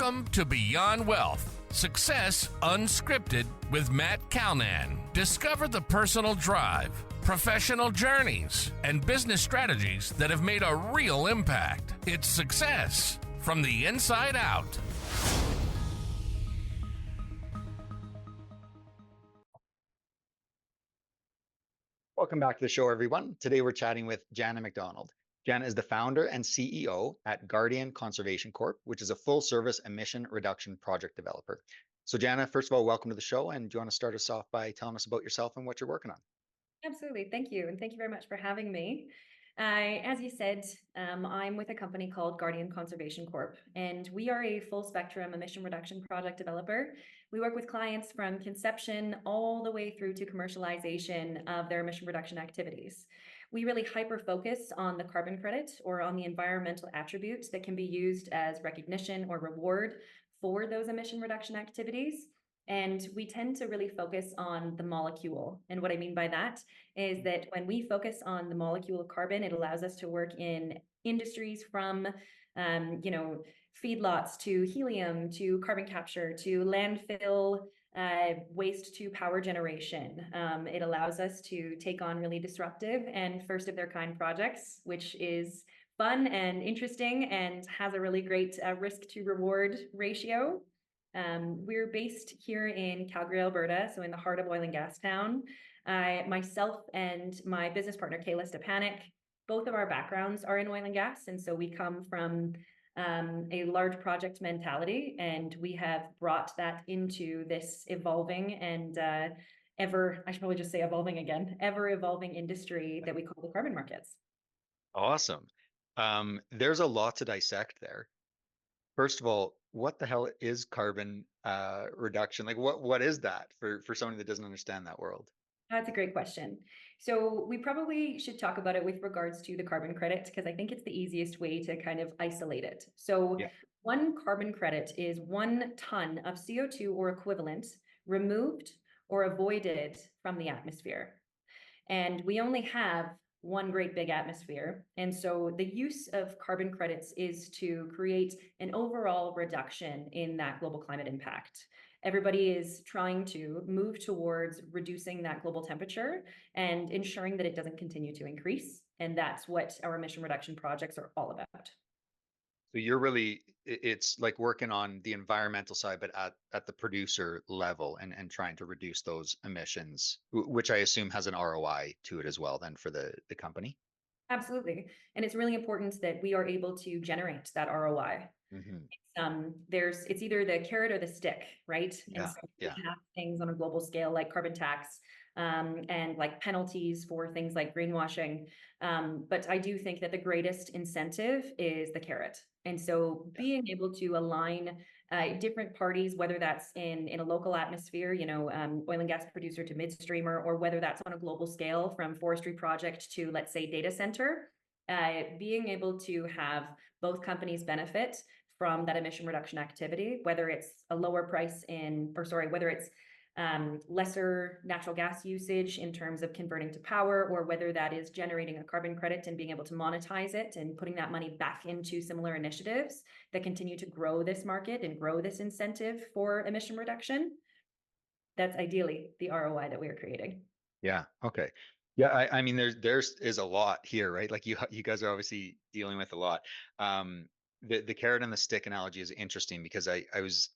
Welcome to Beyond Wealth, Success Unscripted with Matt Calnan. Discover the personal drive, professional journeys, and business strategies that have made a real impact. It's success from the inside out. Welcome back to the show, everyone. Today we're chatting with Jana McDonald. Jana is the founder and CEO at Guardian Conservation Corp, which is a full-service emission reduction project developer. So Jana, first of all, welcome to the show. And do you want to start us off by telling us about yourself and what you're working on? Absolutely. Thank you. And thank you very much for having me. As you said, I'm with a company called Guardian Conservation Corp, and we are a full spectrum emission reduction project developer. We work with clients from conception all the way through to commercialization of their emission reduction activities. We really hyper-focus on the carbon credit or on the environmental attributes that can be used as recognition or reward for those emission reduction activities. And we tend to really focus on the molecule. And what I mean by that is that when we focus on the molecule of carbon, it allows us to work in industries from, feedlots to helium, to carbon capture, to landfill waste to power generation. It allows us to take on really disruptive and first of their kind projects, which is fun and interesting and has a really great risk to reward ratio. We're based here in Calgary, Alberta, so in the heart of oil and gas town. Myself and my business partner, Kayla Stepanek, both of our backgrounds are in oil and gas. And so we come from a large project mentality, and we have brought that into this evolving and I should probably just say evolving again, ever evolving industry that we call the carbon markets. Awesome. There's a lot to dissect there. First of all, what the hell is carbon reduction? Like, what is that for somebody that doesn't understand that world? That's a great question. So we probably should talk about it with regards to the carbon credit, because I think it's the easiest way to kind of isolate it. So one carbon credit is 1 ton of CO2 or equivalent removed or avoided from the atmosphere. And we only have one great big atmosphere. And so the use of carbon credits is to create an overall reduction in that global climate impact. Everybody is trying to move towards reducing that global temperature and ensuring that it doesn't continue to increase. And that's what our emission reduction projects are all about. So it's like working on the environmental side, but at the producer level and trying to reduce those emissions, which I assume has an ROI to it as well then for the company. Absolutely. And it's really important that we are able to generate that ROI. Mm-hmm. It's either the carrot or the stick, right? Yeah. And so we have things on a global scale like carbon tax, and like penalties for things like greenwashing. But I do think that the greatest incentive is the carrot. And so being able to align different parties, whether that's in a local atmosphere, oil and gas producer to midstreamer, or whether that's on a global scale from forestry project to, let's say, data center, being able to have both companies benefit from that emission reduction activity, whether it's a lower price whether it's lesser natural gas usage in terms of converting to power, or whether that is generating a carbon credit and being able to monetize it and putting that money back into similar initiatives that continue to grow this market and grow this incentive for emission reduction. That's ideally the ROI that we are creating. Yeah. Okay. Yeah. I mean, there's is a lot here, right? Like you guys are obviously dealing with a lot. The carrot and the stick analogy is interesting because I was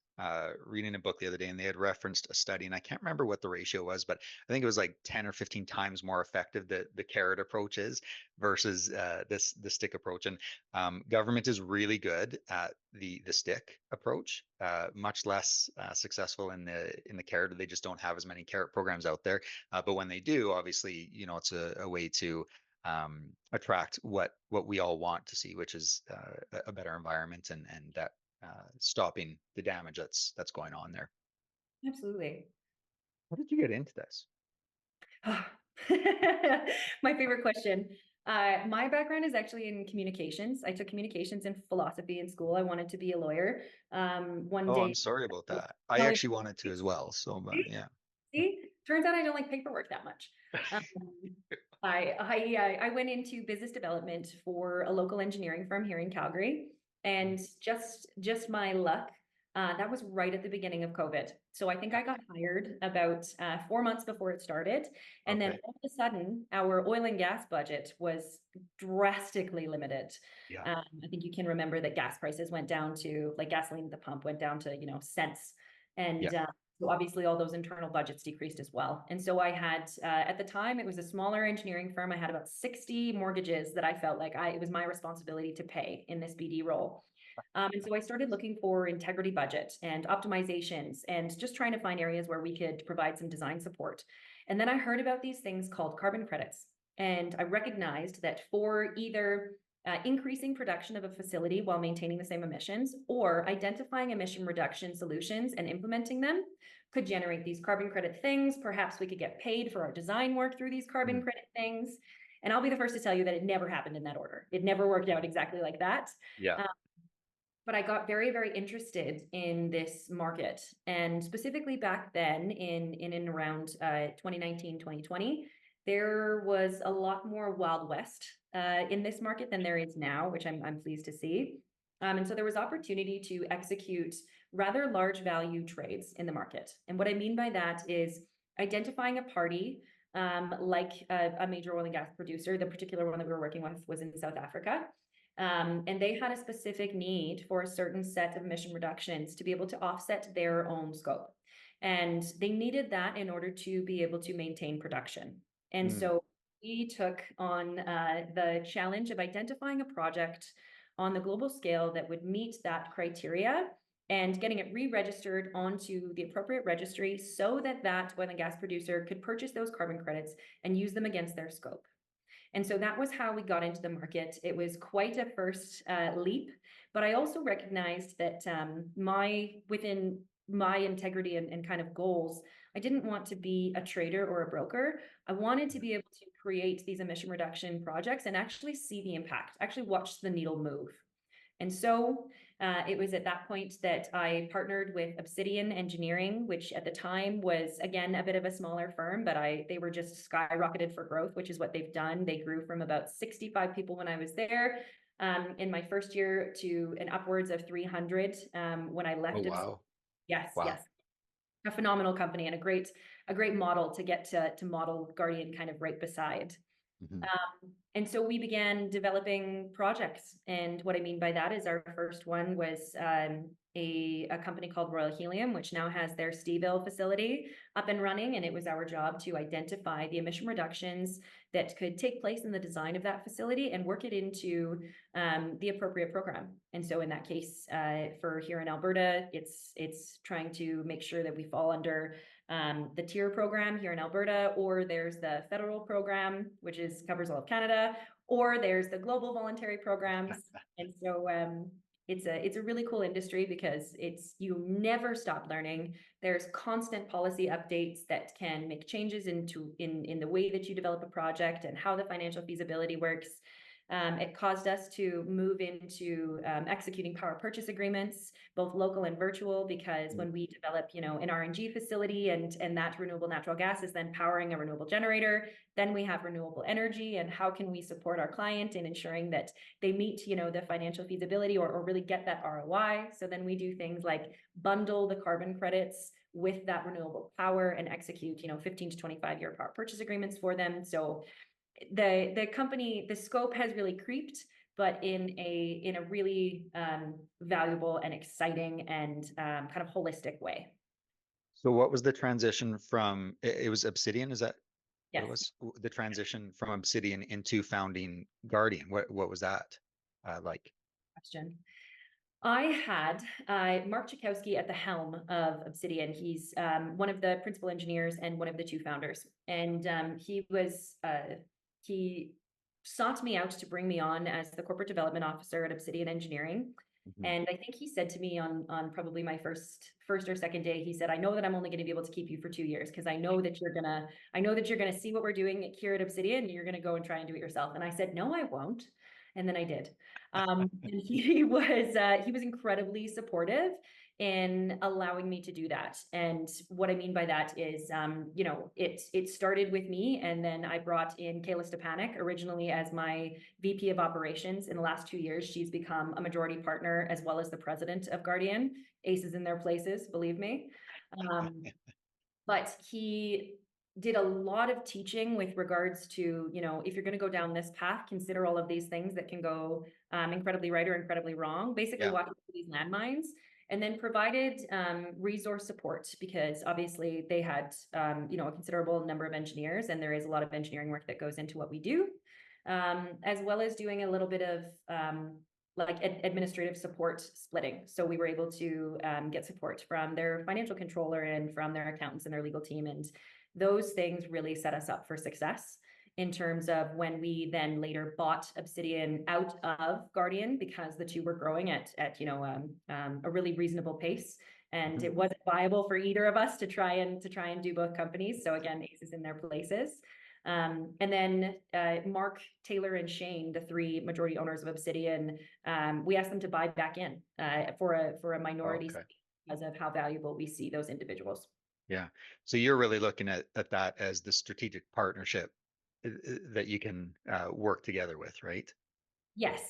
reading a book the other day and they had referenced a study, and I can't remember what the ratio was, but I think it was like 10 or 15 times more effective the carrot approach is versus the stick approach. And government is really good at the stick approach, much less successful in the carrot. They just don't have as many carrot programs out there. But when they do, obviously, it's a way to attract what we all want to see, which is a better environment and that stopping the damage that's going on there. Absolutely. How did you get into this? My favorite question. My background is actually in communications. I took communications and philosophy in school. I wanted to be a lawyer. One day. I'm sorry about that. I actually wanted to as well. So, yeah. See, turns out I don't like paperwork that much. I went into business development for a local engineering firm here in Calgary, and just my luck That was right at the beginning of COVID. So I think I got hired about 4 months before it started. And then Okay. all of a sudden, our oil and gas budget was drastically limited. Yeah. I think you can remember that gas prices went down to, like, gasoline at the pump went down to, cents. And Yeah. so obviously all those internal budgets decreased as well. And so I had, at the time, it was a smaller engineering firm. I had about 60 mortgages that I felt like it was my responsibility to pay in this BD role. And so I started looking for integrity budget and optimizations and just trying to find areas where we could provide some design support. And then I heard about these things called carbon credits. And I recognized that for either increasing production of a facility while maintaining the same emissions, or identifying emission reduction solutions and implementing them could generate these carbon credit things. Perhaps we could get paid for our design work through these carbon credit things. And I'll be the first to tell you that it never happened in that order. It never worked out exactly like that. Yeah. But I got very, very interested in this market. And specifically back then in and around 2019, 2020, there was a lot more Wild West in this market than there is now, which I'm pleased to see. And so there was opportunity to execute rather large value trades in the market. And what I mean by that is identifying a party like a major oil and gas producer. The particular one that we were working with was in South Africa. And they had a specific need for a certain set of emission reductions to be able to offset their own scope. And they needed that in order to be able to maintain production. And so we took on the challenge of identifying a project on the global scale that would meet that criteria and getting it re-registered onto the appropriate registry so that that oil and gas producer could purchase those carbon credits and use them against their scope. And so that was how we got into the market. It was quite a first leap, but I also recognized that within my integrity and kind of goals, I didn't want to be a trader or a broker. I wanted to be able to create these emission reduction projects and actually see the impact, actually watch the needle move. And so it was at that point that I partnered with Obsidian Engineering, which at the time was, again, a bit of a smaller firm, but they were just skyrocketed for growth, which is what they've done. They grew from about 65 people when I was there in my first year to an upwards of 300 when I left. Oh, wow. Yes, Wow. yes. A phenomenal company and a great model to get to model Guardian kind of right beside. And so we began developing projects. And what I mean by that is our first one was a company called Royal Helium, which now has their Steeville facility up and running. And it was our job to identify the emission reductions that could take place in the design of that facility and work it into the appropriate program. And so in that case, for here in Alberta, it's trying to make sure that we fall under the tier program here in Alberta, or there's the federal program, which covers all of Canada, or there's the global voluntary programs. And so it's a really cool industry because you never stop learning. There's constant policy updates that can make changes in the way that you develop a project and how the financial feasibility works. It caused us to move into executing power purchase agreements, both local and virtual, because when we develop, an RNG facility and that renewable natural gas is then powering a renewable generator, then we have renewable energy. And how can we support our client in ensuring that they meet, the financial feasibility or really get that ROI? So then we do things like bundle the carbon credits with that renewable power and execute, 15 to 25-year power purchase agreements for them. So the company, the scope has really creeped, but in a really valuable and exciting and kind of holistic way. So what was the transition from, it was Obsidian, is that Yes. what it was? The transition from Obsidian into founding Guardian, what was that like? Question. I had Mark Chakowski at the helm of Obsidian. He's one of the principal engineers and one of the two founders. And he sought me out to bring me on as the corporate development officer at Obsidian Engineering. And I think he said to me on probably my first or second day, he said, I know that I'm only going to be able to keep you for 2 years because I know that you're gonna see what we're doing here at Obsidian and you're gonna go and try and do it yourself. And I said, no, I won't. And then I did. And he was incredibly supportive in allowing me to do that. And what I mean by that is, it started with me, and then I brought in Kayla Stepanek originally as my VP of operations. In the last 2 years, she's become a majority partner as well as the president of Guardian. Aces in their places, believe me. But he did a lot of teaching with regards to, if you're going to go down this path, consider all of these things that can go incredibly right or incredibly wrong, basically walking through these landmines, and then provided resource support, because obviously they had, a considerable number of engineers, and there is a lot of engineering work that goes into what we do, as well as doing a little bit of administrative support splitting. So we were able to get support from their financial controller and from their accountants and their legal team. And those things really set us up for success in terms of when we then later bought Obsidian out of Guardian, because the two were growing at a really reasonable pace. And it wasn't viable for either of us to try and do both companies. So again, aces in their places. And then Mark, Taylor, and Shane, the three majority owners of Obsidian, we asked them to buy back in for a minority stake because of how valuable we see those individuals. Yeah. So you're really looking at that as the strategic partnership that you can work together with, right? Yes.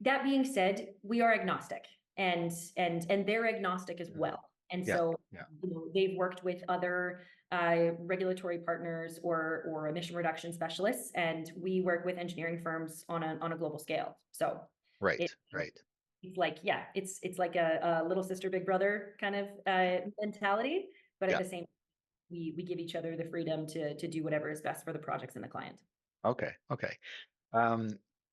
That being said, we are agnostic, and they're agnostic as well. And so they've worked with other regulatory partners or emission reduction specialists, and we work with engineering firms on a global scale. So right. It's like, it's like a little sister, big brother kind of mentality, but at the same time, we give each other the freedom to do whatever is best for the projects and the client. Okay.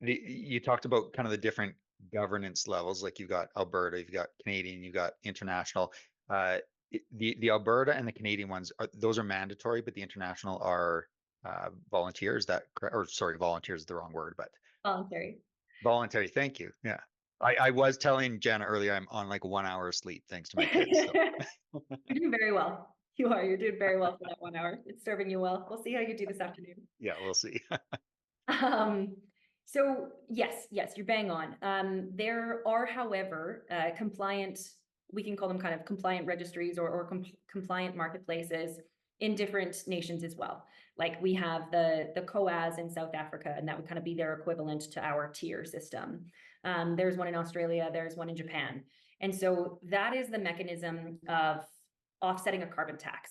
You talked about kind of the different governance levels, like you've got Alberta, you've got Canadian, you've got international. The Alberta and the Canadian ones, those are mandatory, but the international are volunteers. Volunteers is the wrong word, but voluntary. Thank you. Yeah. I was telling Jana earlier, I'm on like 1 hour of sleep thanks to my kids. So. You're doing very well. You're doing very well for that 1 hour. It's serving you well. We'll see how you do this afternoon. Yeah, we'll see. So yes, you're bang on. There are, however, compliant, we can call them kind of compliant registries or compliant marketplaces in different nations as well. Like we have the COAS in South Africa, and that would kind of be their equivalent to our tier system. There's one in Australia, there's one in Japan. And so that is the mechanism of offsetting a carbon tax.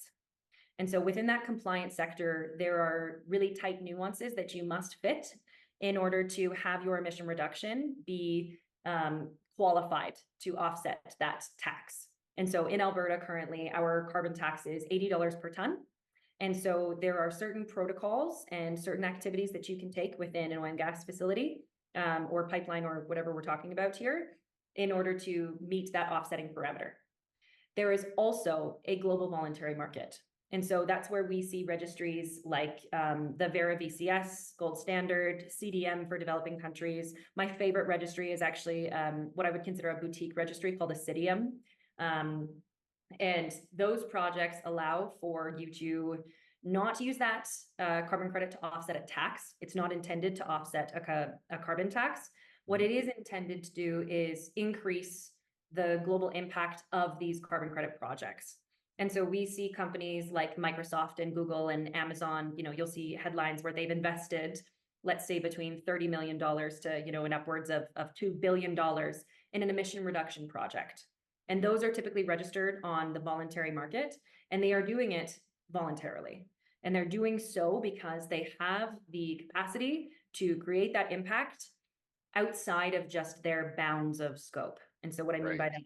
And so within that compliance sector, there are really tight nuances that you must fit in order to have your emission reduction be qualified to offset that tax. And so in Alberta currently, our carbon tax is $80 per ton. And so there are certain protocols and certain activities that you can take within an oil and gas facility or pipeline or whatever we're talking about here in order to meet that offsetting parameter. There is also a global voluntary market. And so that's where we see registries like the Vera VCS, Gold Standard, CDM for developing countries. My favorite registry is actually what I would consider a boutique registry called a CDM. And those projects allow for you to not use that carbon credit to offset a tax. It's not intended to offset a carbon tax. What it is intended to do is increase the global impact of these carbon credit projects. And so we see companies like Microsoft and Google and Amazon, you'll see headlines where they've invested, let's say between $30 million to, an upwards of $2 billion in an emission reduction project. And those are typically registered on the voluntary market, and they are doing it voluntarily. And they're doing so because they have the capacity to create that impact outside of just their bounds of scope. And so what I mean by that,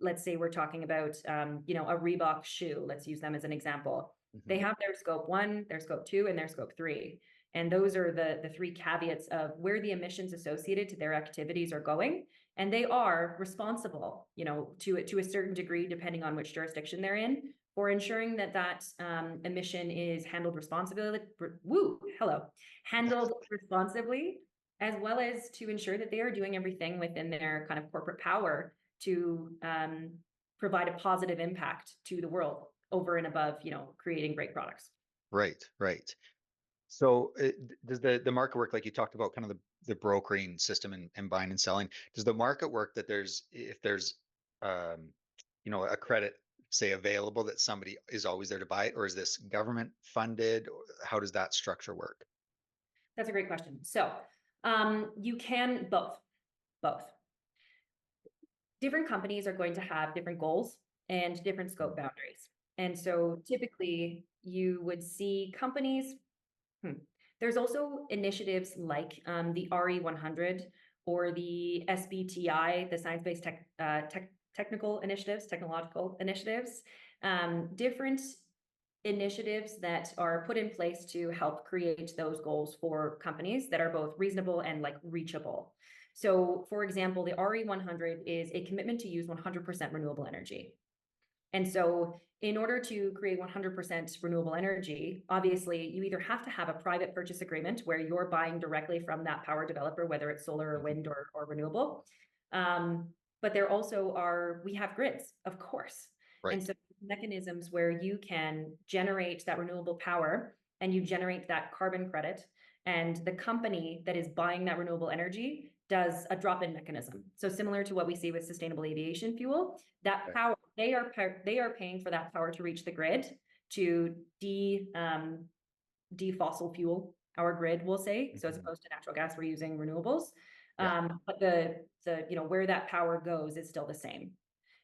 let's say we're talking about, a Reebok shoe. Let's use them as an example. They have their scope 1, their scope 2, and their scope 3. And those are the 3 caveats of where the emissions associated to their activities are going. And they are responsible, to a certain degree, depending on which jurisdiction they're in, for ensuring that emission is handled responsibly, handled responsibly, as well as to ensure that they are doing everything within their kind of corporate power to provide a positive impact to the world over and above, creating great products. Right. So does the market work like you talked about, kind of the brokering system and buying and selling. Does the market work that if there's a credit, say, available, that somebody is always there to buy it, or is this government funded? How does that structure work? That's a great question. So you can both. Different companies are going to have different goals and different scope boundaries. And so typically you would see companies, there's also initiatives like the RE100 or the SBTI, the Science-Based Technological Initiatives, different initiatives that are put in place to help create those goals for companies that are both reasonable and like reachable. So for example, the RE100 is a commitment to use 100% renewable energy. And so in order to create 100% renewable energy, obviously you either have to have a private purchase agreement where you're buying directly from that power developer, whether it's solar or wind or renewable. But there also we have grids, of course. Right. And so mechanisms where you can generate that renewable power and you generate that carbon credit, and the company that is buying that renewable energy does a drop-in mechanism. So similar to what we see with sustainable aviation fuel, that power, they are paying for that power to reach the grid to defossil fuel our grid, we'll say. So as opposed to natural gas, we're using renewables. But the where that power goes is still the same.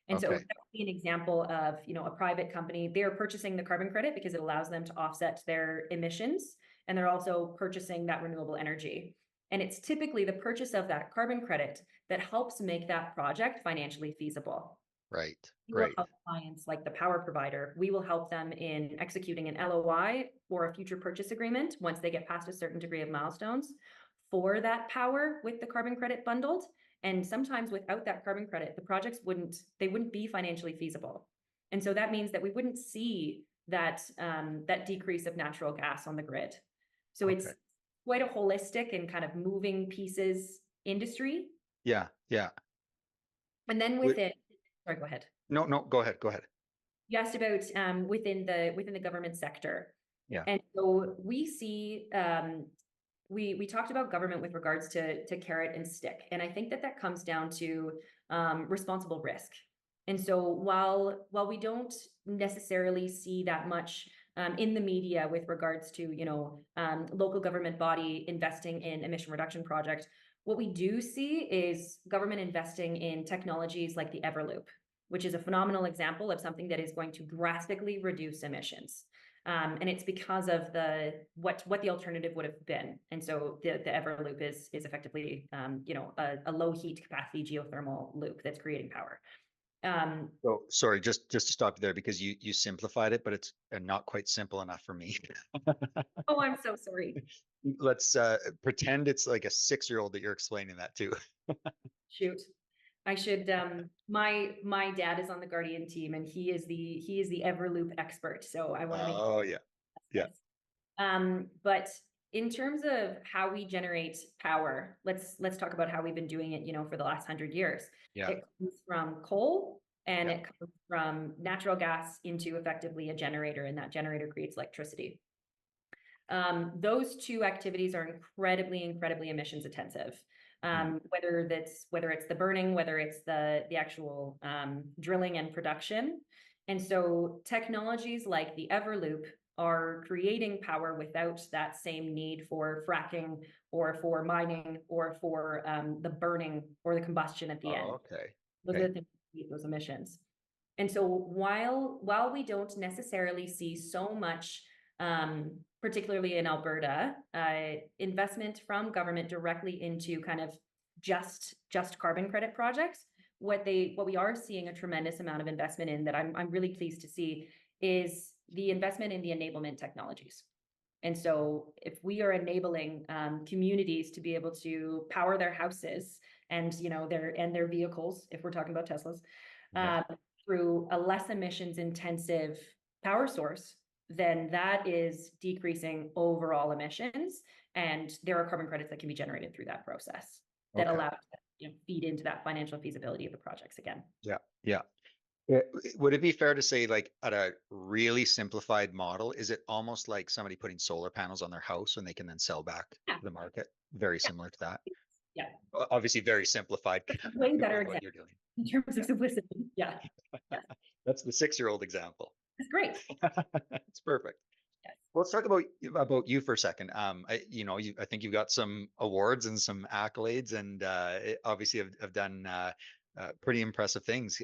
And so that would be an example of, a private company, they're purchasing the carbon credit because it allows them to offset their emissions. And they're also purchasing that renewable energy. And it's typically the purchase of that carbon credit that helps make that project financially feasible. Right. We will help clients like the power provider. We will help them in executing an LOI or a future purchase agreement once they get past a certain degree of milestones for that power with the carbon credit bundled. And sometimes without that carbon credit, the projects wouldn't be financially feasible. And so that means that we wouldn't see that decrease of natural gas on the grid. So it's quite a holistic and kind of moving pieces industry. Yeah. And then within, sorry, go ahead. No, go ahead. You asked about within the government sector. Yeah. And so we see we talked about government with regards to carrot and stick. And I think that comes down to responsible risk. And so while we don't necessarily see that much in the media with regards to, local government body investing in emission reduction projects, what we do see is government investing in technologies like the Everloop, which is a phenomenal example of something that is going to drastically reduce emissions. And it's because of what the alternative would have been. And so the Everloop is effectively, a low heat capacity geothermal loop that's creating power. So sorry, just to stop you there, because you simplified it, but it's not quite simple enough for me. Oh, I'm so sorry. Let's pretend it's like a 6-year-old that you're explaining that to. Shoot. I should my dad is on the Guardian team and he is the Everloop expert. So I want to make but in terms of how we generate power, let's talk about how we've been doing it, for the last 100 years. Yeah. It comes from coal and it comes from natural gas into effectively a generator, and that generator creates electricity. Those two activities are incredibly emissions intensive. Whether it's the burning, whether it's the actual drilling and production. And so technologies like the Everloop are creating power without that same need for fracking or for mining or for the burning or the combustion at the end. Those are the things that create those emissions. And so while we don't necessarily see so much, particularly in Alberta, investment from government directly into kind of just carbon credit projects, what we are seeing a tremendous amount of investment in that I'm really pleased to see is the investment in the enablement technologies. And so if we are enabling communities to be able to power their houses and their vehicles, if we're talking about Teslas, through a less emissions intensive power source, then that is decreasing overall emissions, and there are carbon credits that can be generated through that process that allow to feed into that financial feasibility of the projects again. Yeah. Would it be fair to say, like, at a really simplified model, is it almost like somebody putting solar panels on their house and they can then sell back to the market? very similar to that. Yeah. Obviously very simplified. Way better What example you're doing. in terms of simplicity. Yeah. Yes. That's the 6-year-old example. That's great. It's perfect. Yes. Well, let's talk about you for a second. I think you've got some awards and some accolades, and obviously have done pretty impressive things.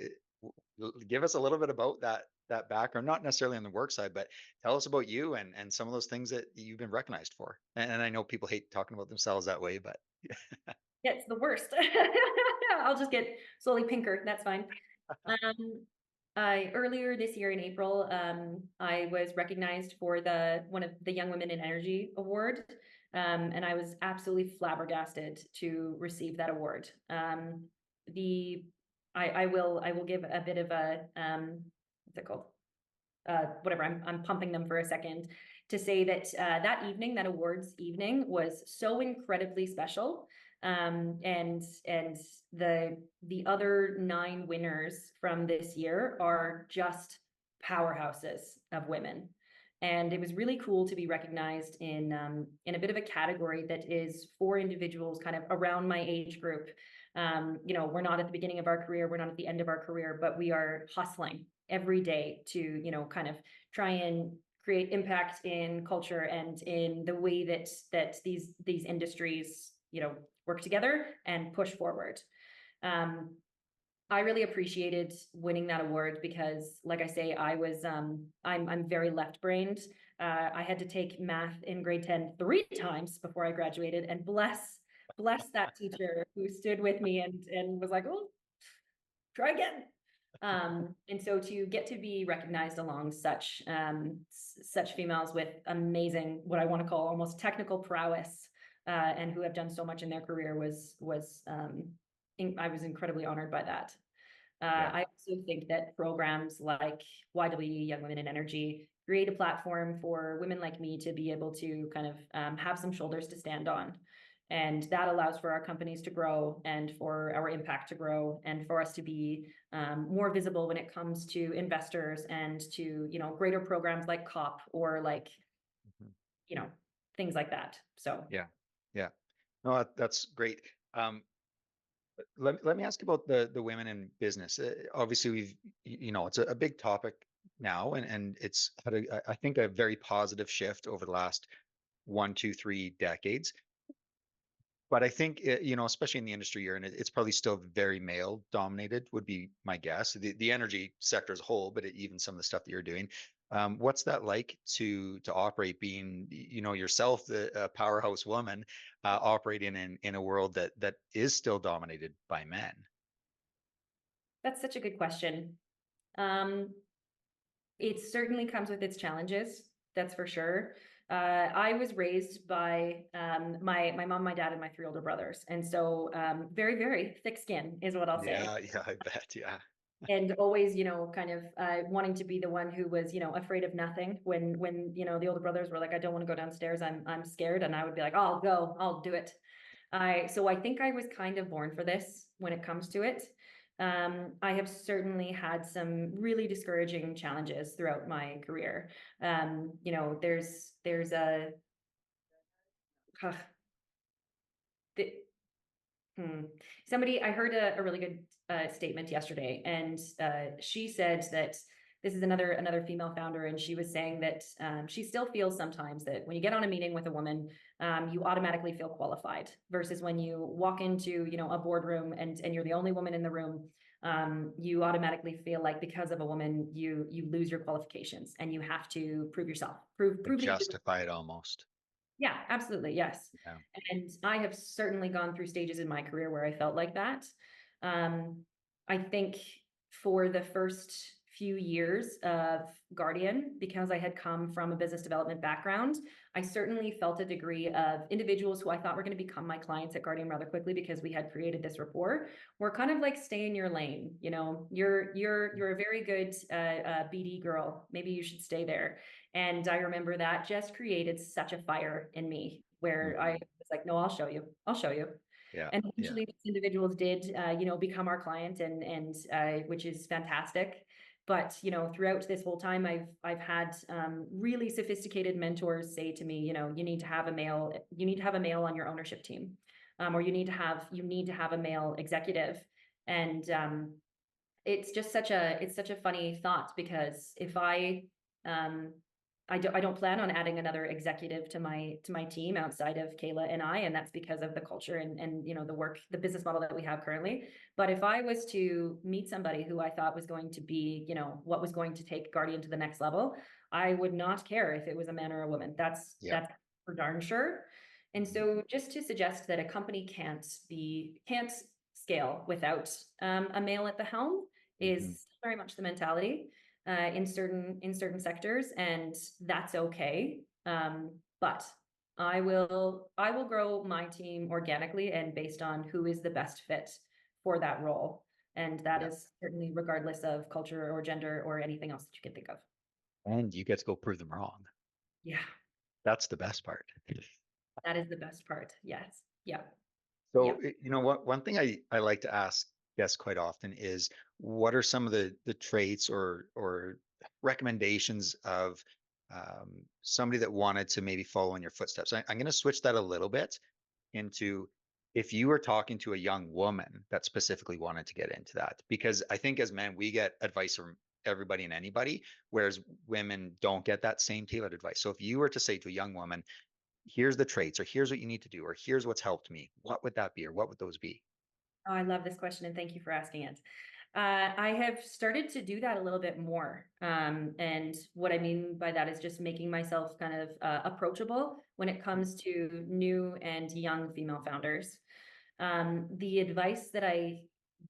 Give us a little bit about that background, not necessarily on the work side, but tell us about you and some of those things that you've been recognized for. And I know people hate talking about themselves that way, but Yeah, it's the worst. I'll just get slowly pinker. That's fine. Earlier this year in April, I was recognized for one of the Young Women in Energy Award, and I was absolutely flabbergasted to receive that award. I will give a bit of a what's it called? Whatever. I'm pumping them for a second to say that that evening, that awards evening, was so incredibly special. And the other 9 winners from this year are just powerhouses of women. And it was really cool to be recognized in a bit of a category that is for individuals kind of around my age group. We're not at the beginning of our career, we're not at the end of our career, but we are hustling every day to, kind of try and create impact in culture and in the way that these industries, work together and push forward. I really appreciated winning that award because, like I say, I'm very left-brained. I had to take math in grade 10 3 times before I graduated, and bless that teacher who stood with me and was like, "Oh, try again." And so to get to be recognized along such females with amazing, what I want to call almost technical prowess, and who have done so much in their career I was incredibly honored by that. I also think that programs like YWE, Young Women in Energy, create a platform for women like me to be able to kind of have some shoulders to stand on. And that allows for our companies to grow and for our impact to grow and for us to be more visible when it comes to investors and to, greater programs like COP or like, things like that. So. Yeah. No, that's great. Let me ask about the women in business. Obviously, it's a big topic now, and it's had I think a very positive shift over the last 1, 2, 3 decades. But I think, especially in the industry you're in, it's probably still very male dominated, would be my guess. The energy sector as a whole, but even some of the stuff that you're doing. What's that like to operate, being, yourself, the powerhouse woman, operating in a world that is still dominated by men? That's such a good question. It certainly comes with its challenges, that's for sure. I was raised by my mom, my dad, and my 3 older brothers. And so very, very thick skin is what I'll say. Yeah, I bet. Yeah. And always, kind of wanting to be the one who was, afraid of nothing. When the older brothers were like, "I don't want to go downstairs, I'm scared," and I would be like, "Oh, I'll go, I'll do it." So I think I was kind of born for this when it comes to it. I have certainly had some really discouraging challenges throughout my career. There's a somebody, I heard a really good statement yesterday, and she said that this is another female founder, and she was saying that she still feels sometimes that when you get on a meeting with a woman, you automatically feel qualified, versus when you walk into a boardroom and you're the only woman in the room, you automatically feel like because of a woman you lose your qualifications and you have to prove yourself, prove justify it almost. Yeah, absolutely. Yes. Yeah. And I have certainly gone through stages in my career where I felt like that. I think for the first few years of Guardian, because I had come from a business development background, I certainly felt a degree of individuals who I thought were going to become my clients at Guardian rather quickly because we had created this rapport. We're kind of like, stay in your lane. You're a very good BD girl. Maybe you should stay there. And I remember that just created such a fire in me where I was like, no, I'll show you. Yeah. And eventually these individuals did, become our client, and which is fantastic. But, you know, throughout this whole time, I've had really sophisticated mentors say to me, you know, you need to have a male on your ownership team, or you need to have a male executive. And it's just such a funny thought, because if I don't plan on adding another executive to my team outside of Kayla and I, and that's because of the culture and you know, the business model that we have currently. But if I was to meet somebody who I thought was going to be, you know, what was going to take Guardian to the next level, I would not care if it was a man or a woman. That's for darn sure. And so just to suggest that a company can't scale without a male at the helm is very much the mentality in certain sectors, and that's okay. But I will grow my team organically and based on who is the best fit for that role. And that is certainly regardless of culture or gender or anything else that you can think of. And you get to go prove them wrong. Yeah. That's the best part. That is the best part. Yes. Yeah. So, you know what, one thing I like to ask guests quite often is, what are some of the traits or recommendations of somebody that wanted to maybe follow in your footsteps? I'm going to switch that a little bit into, if you were talking to a young woman that specifically wanted to get into that, because I think as men, we get advice from everybody and anybody, whereas women don't get that same tailored advice. So if you were to say to a young woman, here's the traits, or here's what you need to do, or here's what's helped me, what would that be, or what would those be? Oh, I love this question, and thank you for asking it. I have started to do that a little bit more. And what I mean by that is just making myself kind of approachable when it comes to new and young female founders. The advice that I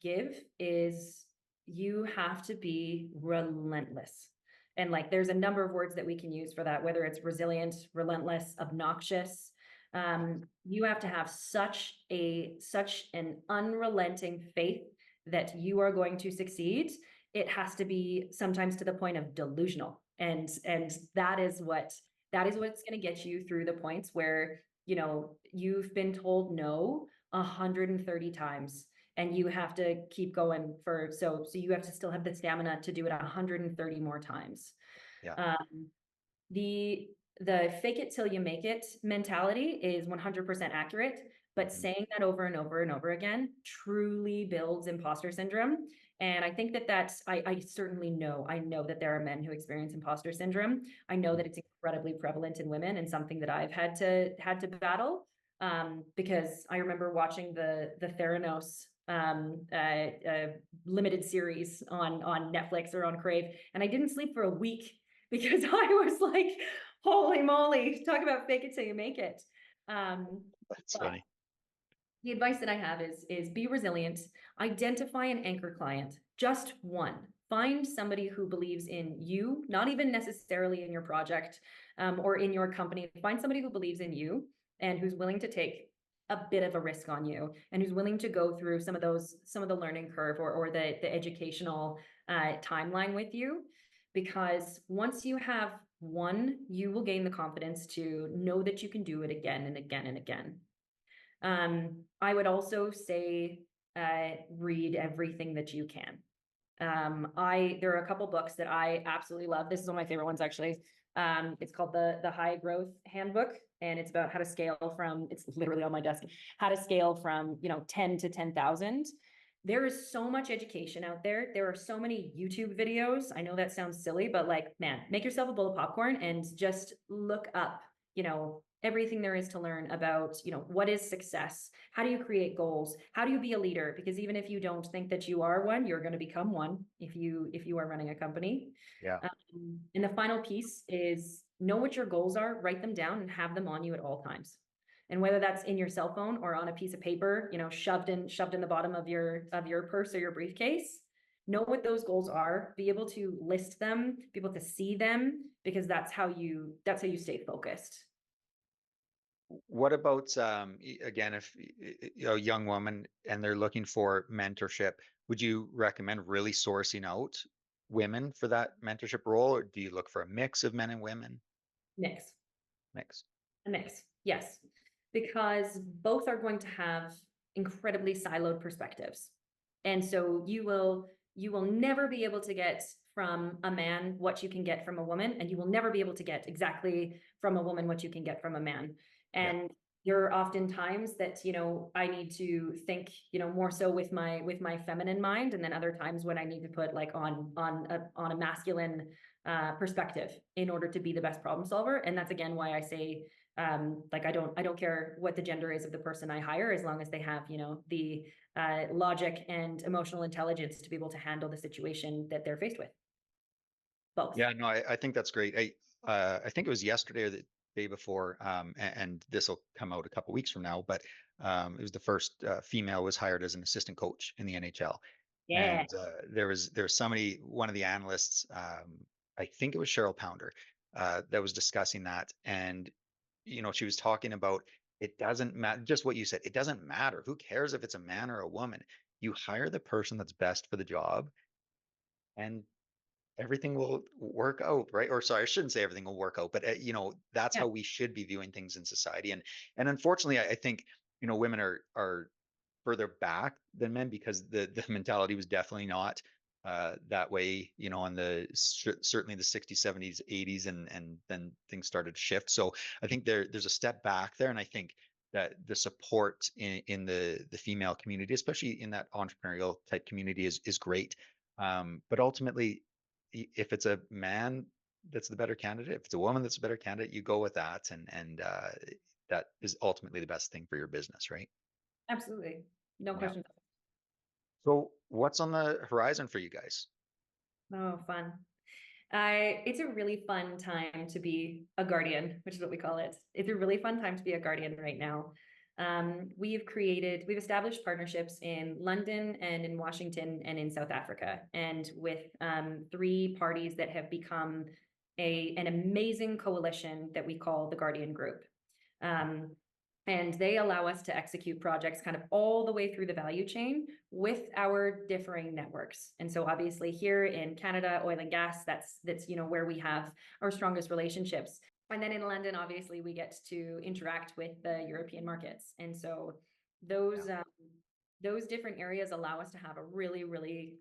give is, you have to be relentless. And like, there's a number of words that we can use for that, whether it's resilient, relentless, obnoxious. You have to have such an unrelenting faith that you are going to succeed. It has to be sometimes to the point of delusional. And that is what's going to get you through the points where, you know, you've been told no 130 times and you have to keep going so you have to still have the stamina to do it 130 more times. Yeah. The fake it till you make it mentality is 100% accurate, but saying that over and over and over again truly builds imposter syndrome. And I think I certainly know that there are men who experience imposter syndrome. I know that it's incredibly prevalent in women, and something that I've had to battle, because I remember watching the Theranos limited series on Netflix or on Crave, and I didn't sleep for a week because I was like, holy moly, talk about fake it till you make it. That's funny. The advice that I have is be resilient, identify an anchor client, just one. Find somebody who believes in you, not even necessarily in your project or in your company. Find somebody who believes in you and who's willing to take a bit of a risk on you, and who's willing to go through some of the learning curve or the educational timeline with you. Because once you have one, you will gain the confidence to know that you can do it again and again and again. I would also say read everything that you can. There are a couple books that I absolutely love. This is one of my favorite ones, actually. It's called the High Growth Handbook, and it's about how to scale from, it's literally on my desk, how to scale from, 10 to 10,000. There is so much education out there. There are so many YouTube videos. I know that sounds silly, but like, man, make yourself a bowl of popcorn and just look up, everything there is to learn about, what is success? How do you create goals? How do you be a leader? Because even if you don't think that you are one, you're going to become one if you are running a company. Yeah. And the final piece is, know what your goals are, write them down and have them on you at all times. And whether that's in your cell phone or on a piece of paper, shoved in the bottom of your purse or your briefcase, know what those goals are, be able to list them, be able to see them, because that's how you stay focused. What about, again, if a young woman and they're looking for mentorship, would you recommend really sourcing out women for that mentorship role, or do you look for a mix of men and women? Mix. A mix, yes. Because both are going to have incredibly siloed perspectives. And so you will you will never be able to get from a man what you can get from a woman, and you will never be able to get exactly from a woman what you can get from a man. And there are often times that, I need to think, more so with my feminine mind, and then other times when I need to put like on a masculine perspective in order to be the best problem solver. And that's again why I say, like, I don't care what the gender is of the person I hire, as long as they have, the logic and emotional intelligence to be able to handle the situation that they're faced with. Both. Yeah, no, I think that's great. I think it was yesterday or the day before, and this will come out a couple weeks from now, but it was the first female was hired as an assistant coach in the NHL. Yeah. And there was somebody, one of the analysts, I think it was Cheryl Pounder, that was discussing that. And, she was talking about, it doesn't matter, just what you said, it doesn't matter. Who cares if it's a man or a woman? You hire the person that's best for the job, and everything will work out, right? Or sorry, I shouldn't say everything will work out, but that's Yeah. how we should be viewing things in society. And unfortunately, I think women are further back than men, because the mentality was definitely not that way, on certainly the 60s, 70s, 80s, and then things started to shift. So I think there's a step back there, and I think that the support in the female community, especially in that entrepreneurial type community, is great. But ultimately, if it's a man that's the better candidate, if it's a woman that's a better candidate, you go with that, and that is ultimately the best thing for your business, right? Absolutely. No Yeah. question. So what's on the horizon for you guys? Oh, fun. It's a really fun time to be a guardian, which is what we call it. It's a really fun time to be a guardian right now. We've established partnerships in London and in Washington and in South Africa, and with 3 parties that have become an amazing coalition that we call the Guardian Group. And they allow us to execute projects kind of all the way through the value chain with our differing networks. And so obviously here in Canada, oil and gas, that's where we have our strongest relationships. And then in London, obviously we get to interact with the European markets. And so those different areas allow us to have a really, really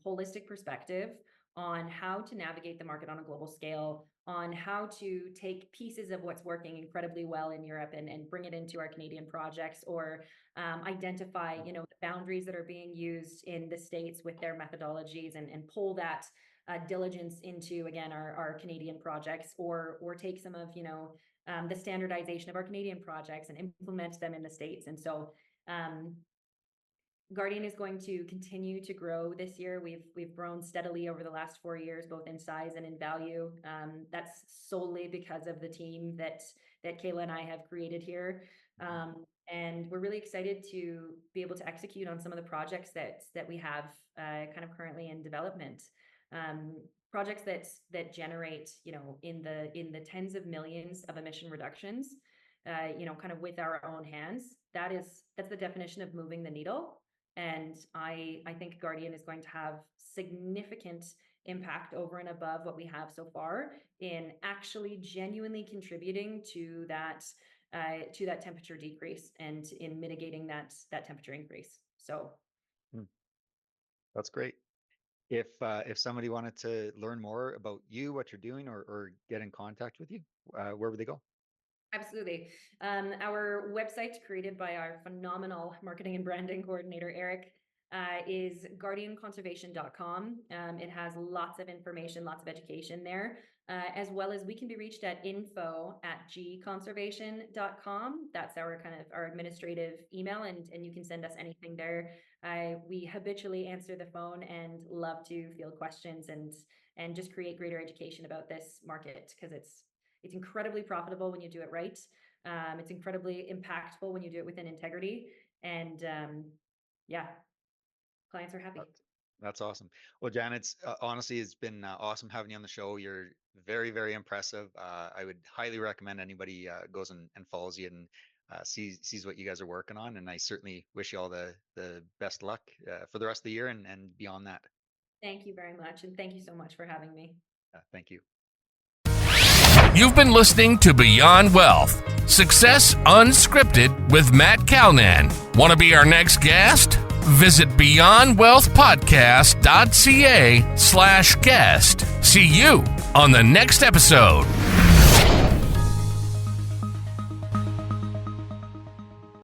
holistic perspective on how to navigate the market on a global scale, on how to take pieces of what's working incredibly well in Europe and bring it into our Canadian projects, or identify, the boundaries that are being used in the States with their methodologies, and pull that diligence into, again, our Canadian projects, or take some of, the standardization of our Canadian projects and implement them in the States. And so Guardian is going to continue to grow this year. We've grown steadily over the last 4 years, both in size and in value. That's solely because of the team that Kayla and I have created here. And we're really excited to be able to execute on some of the projects that we have kind of currently in development. Projects that generate, in the tens of millions of emission reductions, kind of with our own hands. That's the definition of moving the needle. And I think Guardian is going to have significant impact over and above what we have so far in actually genuinely contributing to that temperature decrease and in mitigating that temperature increase. So That's great. If somebody wanted to learn more about you, what you're doing, or get in contact with you, where would they go? Absolutely. Our website, created by our phenomenal marketing and branding coordinator, Eric, is guardianconservation.com. It has lots of information, lots of education there, as well as we can be reached at info@gconservation.com. That's our kind of our administrative email, and you can send us anything there. We habitually answer the phone and love to field questions and just create greater education about this market, because it's incredibly profitable when you do it right. It's incredibly impactful when you do it with an integrity, and clients are happy. That's awesome. Well, Jan, honestly, it's been awesome having you on the show. You're very, very impressive. I would highly recommend anybody goes and follows you and sees what you guys are working on. And I certainly wish you all the best luck for the rest of the year and beyond that. Thank you very much. And thank you so much for having me. Thank you. You've been listening to Beyond Wealth, Success Unscripted with Matt Calnan. Want to be our next guest? visit beyondwealthpodcast.ca/guest. See you on the next episode.